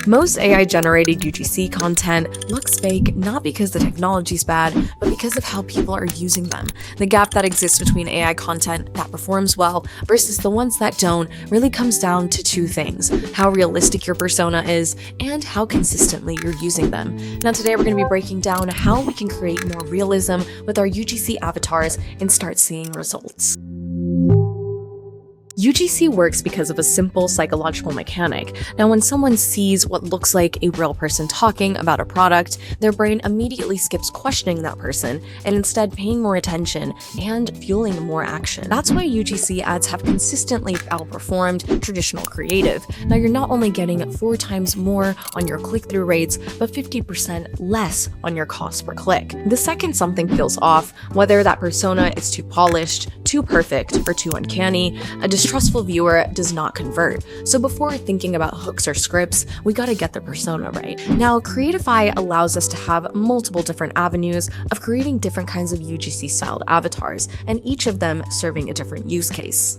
Most AI-generated UGC content looks fake not because the technology's bad, but because of how people are using them. The gap that exists between AI content that performs well versus the ones that don't really comes down to two things: how realistic your persona is and how consistently you're using them. Now today we're going to be breaking down how we can create more realism with our UGC avatars and start seeing results. UGC works because of a simple psychological mechanic. Now, when someone sees what looks like a real person talking about a product, their brain immediately skips questioning that person and instead paying more attention and fueling more action. That's why UGC ads have consistently outperformed traditional creative. Now, you're not only getting 4 times more on your click-through rates, but 50% less on your cost per click. The second something feels off, whether that persona is too polished, too perfect, or too uncanny, a distrustful viewer does not convert. So before thinking about hooks or scripts, we gotta get the persona right. Now, Creatify allows us to have multiple different avenues of creating different kinds of UGC-styled avatars, and each of them serving a different use case.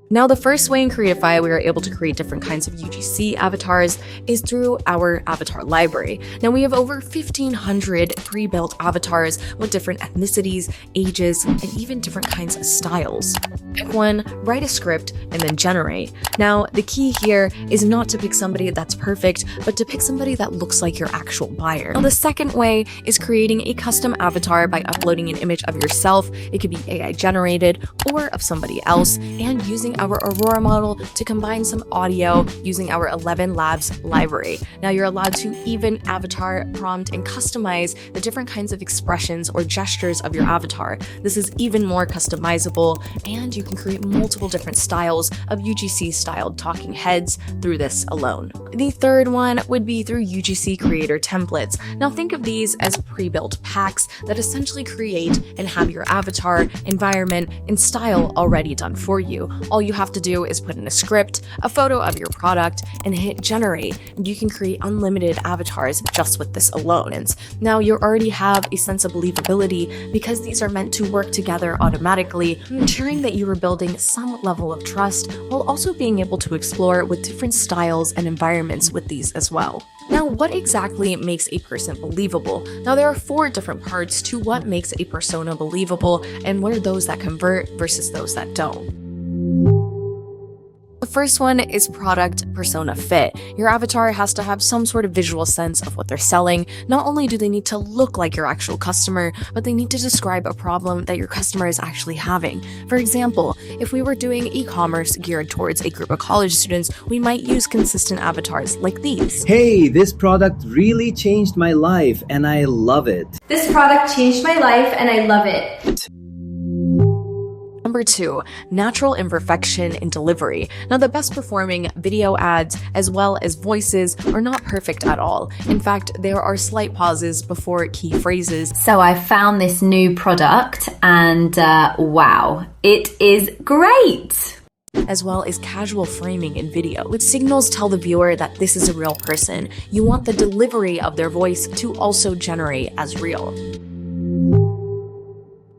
Now, the first way in Creatify we are able to create different kinds of UGC avatars is through our avatar library. Now, we have over 1,500 pre-built avatars with different ethnicities, ages, and even different kinds of styles. Pick one, write a script, and then generate. Now, the key here is not to pick somebody that's perfect, but to pick somebody that looks like your actual buyer. Now, the second way is creating a custom avatar by uploading an image of yourself. It could be AI generated or of somebody else, and using our Aurora model to combine some audio using our 11 Labs library. Now, you're allowed to even avatar prompt and customize the different kinds of expressions or gestures of your avatar. This is even more customizable, and you can create multiple different styles of UGC-styled talking heads through this alone. The third one would be through UGC creator templates. Now, think of these as pre-built packs that essentially create and have your avatar, environment, and style already done for you. All you have to do is put in a script, a photo of your product, and hit generate, and you can create unlimited avatars just with this alone. And now you already have a sense of believability because these are meant to work together automatically, ensuring that you are building some level of trust while also being able to explore with different styles and environments with these as well. Now, what exactly makes a person believable? Now, there are 4 different parts to what makes a persona believable, and what are those that convert versus those that don't. The first one is product persona fit. Your avatar has to have some sort of visual sense of what they're selling. Not only do they need to look like your actual customer, but they need to describe a problem that your customer is actually having. For example, if we were doing e-commerce geared towards a group of college students, we might use consistent avatars like these. Hey, this product really changed my life and I love it. This product changed my life and I love it. Number 2, natural imperfection in delivery. Now, the best performing video ads as well as voices are not perfect at all. In fact, there are slight pauses before key phrases. So I found this new product and wow, it is great! As well as casual framing in video, which signals tell the viewer that this is a real person. You want the delivery of their voice to also generate as real.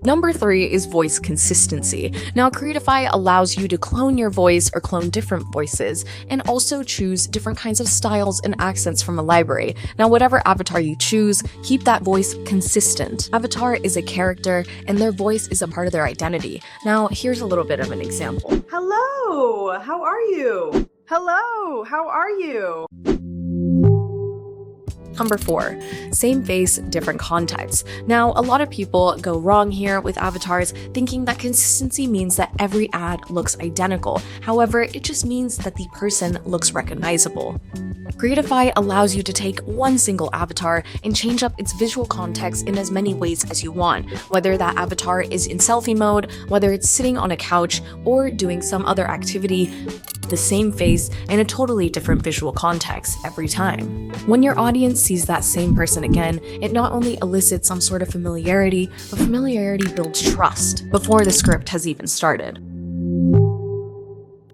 Number 3 is voice consistency. Now, Creatify allows you to clone your voice or clone different voices, and also choose different kinds of styles and accents from a library. Now, whatever avatar you choose, keep that voice consistent. Avatar is a character, and their voice is a part of their identity. Now, here's a little bit of an example. Hello, how are you? Hello, how are you? Number 4, same face, different context. Now, a lot of people go wrong here with avatars, thinking that consistency means that every ad looks identical. However, it just means that the person looks recognizable. Creatify allows you to take one single avatar and change up its visual context in as many ways as you want, whether that avatar is in selfie mode, whether it's sitting on a couch, or doing some other activity. The same face in a totally different visual context every time. When your audience sees that same person again, it not only elicits some sort of familiarity, but familiarity builds trust before the script has even started.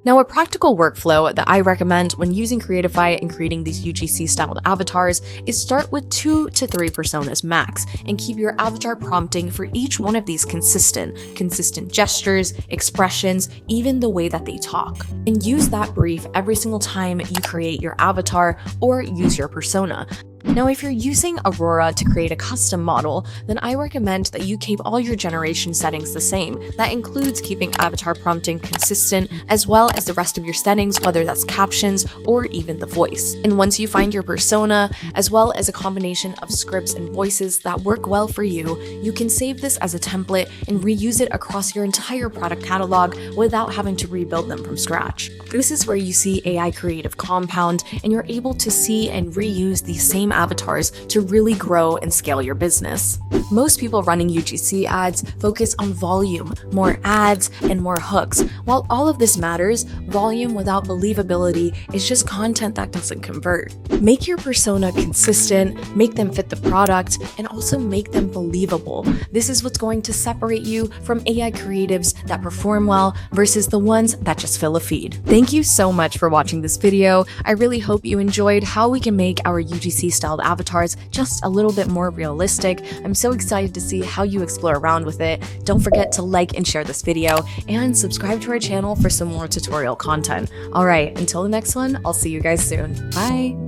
Now, a practical workflow that I recommend when using Creatify and creating these UGC-styled avatars is start with 2 to 3 personas max and keep your avatar prompting for each one of these consistent gestures, expressions, even the way that they talk. And use that brief every single time you create your avatar or use your persona. Now, if you're using Aurora to create a custom model, then I recommend that you keep all your generation settings the same. That includes keeping avatar prompting consistent, as well as the rest of your settings, whether that's captions or even the voice. And once you find your persona, as well as a combination of scripts and voices that work well for you, you can save this as a template and reuse it across your entire product catalog without having to rebuild them from scratch. This is where you see AI Creative compound, and you're able to see and reuse these same avatars to really grow and scale your business. Most people running UGC ads focus on volume, more ads, and more hooks. While all of this matters, volume without believability is just content that doesn't convert. Make your persona consistent, make them fit the product, and also make them believable. This is what's going to separate you from AI creatives that perform well versus the ones that just fill a feed. Thank you so much for watching this video. I really hope you enjoyed how we can make our UGC-styled avatars just a little bit more realistic. I'm so excited to see how you explore around with it. Don't forget to like and share this video, and subscribe to our channel for some more tutorial content. All right, until the next one, I'll see you guys soon. Bye!